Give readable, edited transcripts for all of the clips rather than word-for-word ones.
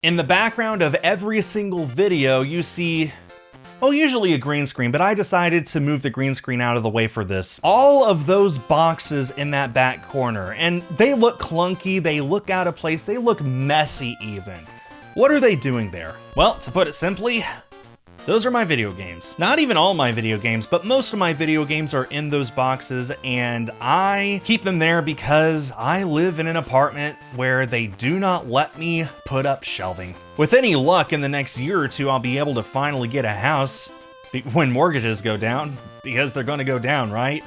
In the background of every single video, you see, well, usually a green screen, but I decided to move the green screen out of the way for this. All of those boxes in that back corner, and they look clunky, they look out of place, they look messy even. What are they doing there? Well, to put it simply, those are my video games. Not even all my video games, but most of my video games are in those boxes, and I keep them there because I live in an apartment where they do not let me put up shelving. With any luck, in the next year or two, I'll be able to finally get a house when mortgages go down, because they're gonna go down, right?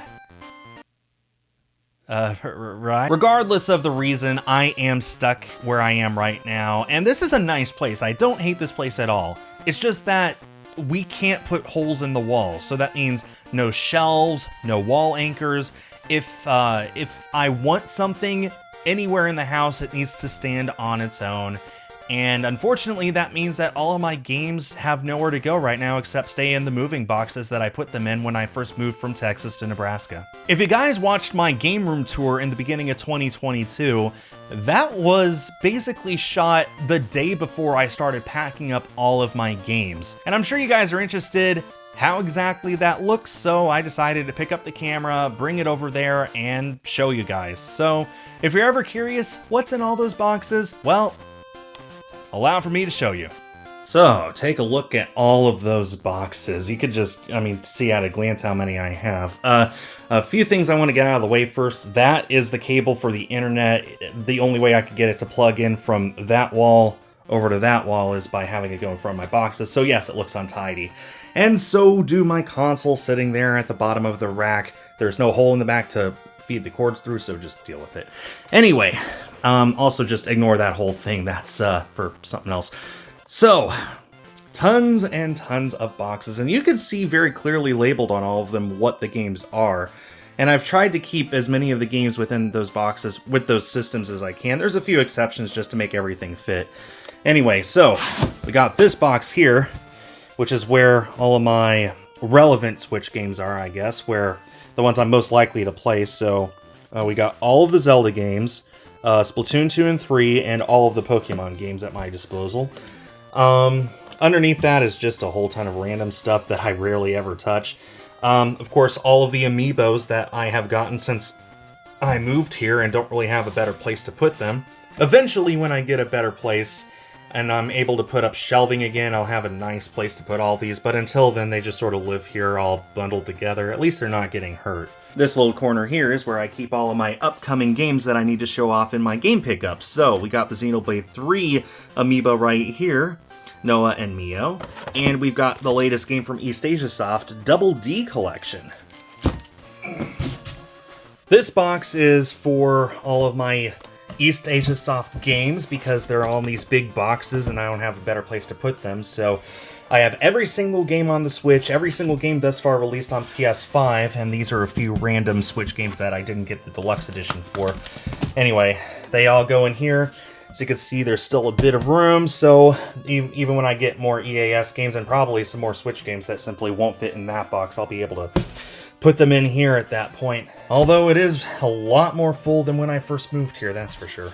Right? Regardless of the reason, I am stuck where I am right now, and this is a nice place. I don't hate this place at all. It's just that we can't put holes in the wall, so that means no shelves, no wall anchors. If I want something anywhere in the house, it needs to stand on its own. And unfortunately, that means that all of my games have nowhere to go right now except stay in the moving boxes that I put them in when I first moved from Texas to Nebraska. If you guys watched my game room tour in the beginning of 2022, that was basically shot the day before I started packing up all of my games. And I'm sure you guys are interested how exactly that looks, so I decided to pick up the camera, bring it over there, and show you guys. So if you're ever curious what's in all those boxes, well, allow for me to show you. So, take a look at all of those boxes. You could just, see at a glance how many I have. A few things I want to get out of the way first. That is the cable for the internet. The only way I could get it to plug in from that wall over to that wall is by having it go in front of my boxes. So yes, it looks untidy. And so do my console sitting there at the bottom of the rack. There's no hole in the back to feed the cords through, so just deal with it. Anyway, also just ignore that whole thing. That's for something else. So, tons and tons of boxes, and you can see very clearly labeled on all of them what the games are. And I've tried to keep as many of the games within those boxes with those systems as I can. There's a few exceptions just to make everything fit. Anyway, so we got this box here, which is where all of my relevant Switch games are, I guess, where the ones I'm most likely to play. So we got all of the Zelda games, Splatoon 2 and 3, and all of the Pokemon games at my disposal. Underneath that is just a whole ton of random stuff that I rarely ever touch. Of course, all of the amiibos that I have gotten since I moved here and don't really have a better place to put them. Eventually, when I get a better place and I'm able to put up shelving again, I'll have a nice place to put all these, but until then, they just sort of live here all bundled together. At least they're not getting hurt. This little corner here is where I keep all of my upcoming games that I need to show off in my game pickups. So, we got the Xenoblade 3 amiibo right here, Noah and Mio, and we've got the latest game from East Asia Soft, Double D Collection. This box is for all of my East Asia Soft games because they're all in these big boxes and I don't have a better place to put them. So I have every single game on the Switch, every single game thus far released on PS5, and these are a few random Switch games that I didn't get the deluxe edition for. Anyway, they all go in here. As you can see, there's still a bit of room, so even when I get more EAS games and probably some more Switch games that simply won't fit in that box, I'll be able to put them in here at that point. Although it is a lot more full than when I first moved here, that's for sure.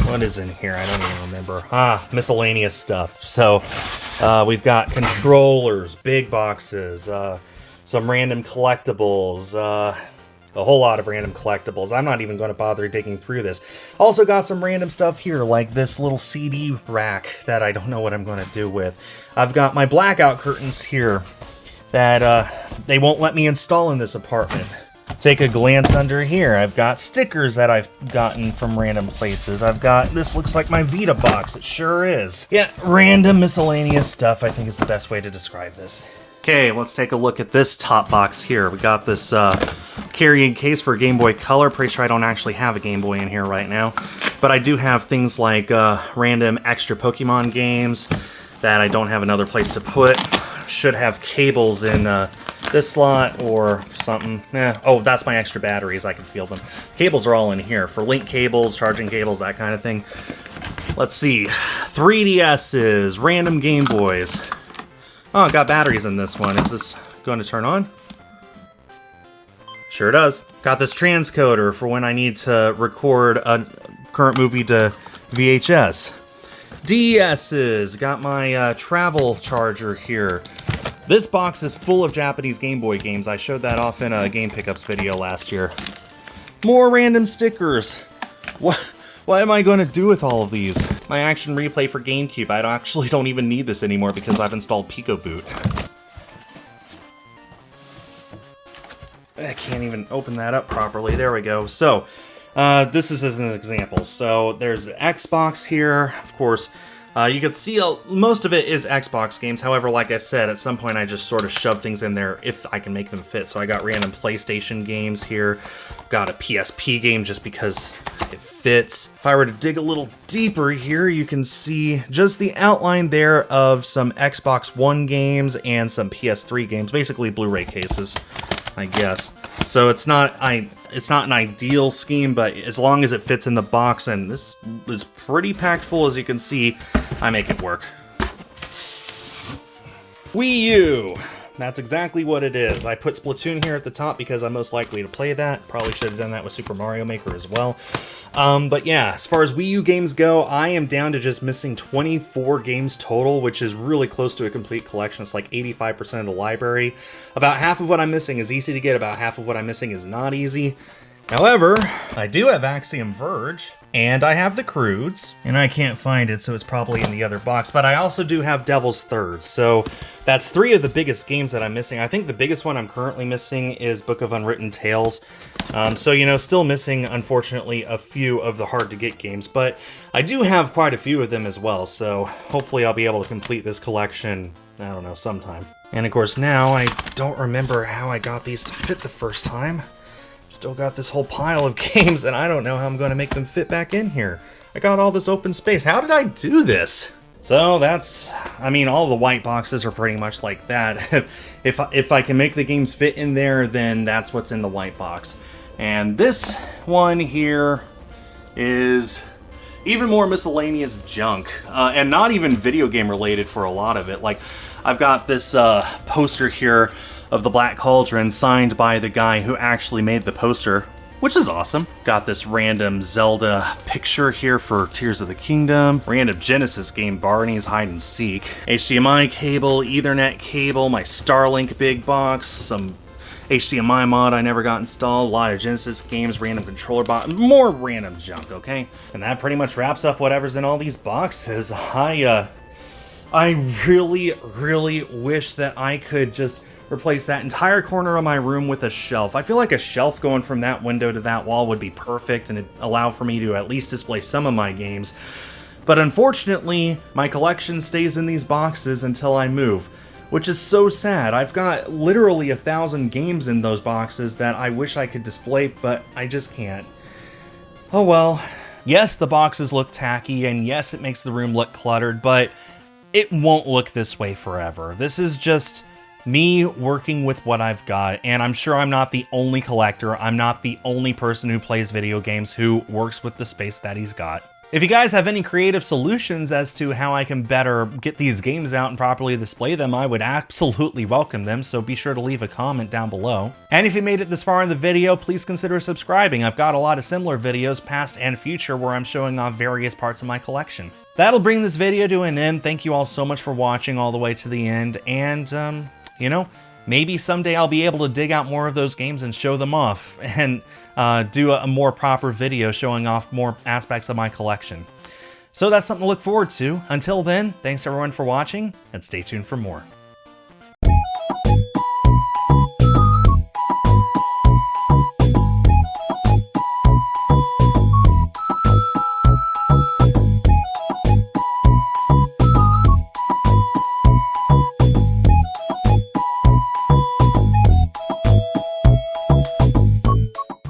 What is in here? I don't even remember. Miscellaneous stuff. So, we've got controllers, big boxes, some random collectibles, a whole lot of random collectibles. I'm not even going to bother digging through this. Also got some random stuff here, like this little CD rack that I don't know what I'm going to do with. I've got my blackout curtains here that they won't let me install in this apartment. Take a glance under here. I've got stickers that I've gotten from random places. I've got, this looks like my Vita box. It sure is. Yeah, random miscellaneous stuff, I think is the best way to describe this. Okay, let's take a look at this top box here. We got this carrying case for Game Boy Color. Pretty sure I don't actually have a Game Boy in here right now. But I do have things like random extra Pokemon games that I don't have another place to put. Should have cables in this slot or something. Oh, that's my extra batteries. I can feel them. Cables are all in here for link cables, charging cables, that kind of thing. Let's see. 3DSs, random Game Boys. Oh, got batteries in this one. Is this going to turn on? Sure does. Got this transcoder for when I need to record a current movie to VHS. DS's, got my travel charger here. This box is full of Japanese Game Boy games. I showed that off in a Game Pickups video last year. More random stickers. What am I going to do with all of these? My Action Replay for GameCube. I actually don't even need this anymore because I've installed Pico Boot. I can't even open that up properly. There we go. So, this is as an example. So, there's Xbox here. Of course, you can see most of it is Xbox games. However, like I said, at some point I just sort of shove things in there if I can make them fit. So I got random PlayStation games here. Got a PSP game just because it fits. If I were to dig a little deeper here, you can see just the outline there of some Xbox One games and some PS3 games. Basically Blu-ray cases, I guess. So it's not an ideal scheme, but as long as it fits in the box, and this is pretty packed full, as you can see, I make it work. Wii U. That's exactly what it is. I put Splatoon here at the top because I'm most likely to play that. Probably should have done that with Super Mario Maker as well. But yeah, as far as Wii U games go, I am down to just missing 24 games total, which is really close to a complete collection. It's like 85% of the library. About half of what I'm missing is easy to get, about half of what I'm missing is not easy. However, I do have Axiom Verge, and I have the Croods, and I can't find it, so it's probably in the other box, but I also do have Devil's Third, so that's 3 of the biggest games that I'm missing. I think the biggest one I'm currently missing is Book of Unwritten Tales, so, you know, still missing, unfortunately, a few of the hard-to-get games, but I do have quite a few of them as well, so hopefully I'll be able to complete this collection, I don't know, sometime. And of course now, I don't remember how I got these to fit the first time. Still got this whole pile of games, and I don't know how I'm going to make them fit back in here. I got all this open space. How did I do this? So that's, I mean, all the white boxes are pretty much like that. If I can make the games fit in there, then that's what's in the white box. And this one here is even more miscellaneous junk, and not even video game related for a lot of it. Like, I've got this poster here of the Black Cauldron, signed by the guy who actually made the poster, which is awesome. Got this random Zelda picture here for Tears of the Kingdom, random Genesis game Barney's Hide and Seek, HDMI cable, Ethernet cable, my Starlink big box, some HDMI mod I never got installed, a lot of Genesis games, random controller box, more random junk, okay? And that pretty much wraps up whatever's in all these boxes. I really, really wish that I could just replace that entire corner of my room with a shelf. I feel like a shelf going from that window to that wall would be perfect and it'd allow for me to at least display some of my games. But unfortunately, my collection stays in these boxes until I move, which is so sad. I've got literally 1,000 games in those boxes that I wish I could display, but I just can't. Oh well. Yes, the boxes look tacky, and yes, it makes the room look cluttered, but it won't look this way forever. This is just me working with what I've got, and I'm sure I'm not the only collector. I'm not the only person who plays video games who works with the space that he's got. If you guys have any creative solutions as to how I can better get these games out and properly display them, I would absolutely welcome them, so be sure to leave a comment down below. And if you made it this far in the video, please consider subscribing. I've got a lot of similar videos, past and future, where I'm showing off various parts of my collection. That'll bring this video to an end. Thank you all so much for watching all the way to the end, and you know, maybe someday I'll be able to dig out more of those games and show them off, and do a more proper video showing off more aspects of my collection. So that's something to look forward to. Until then, thanks everyone for watching, and stay tuned for more.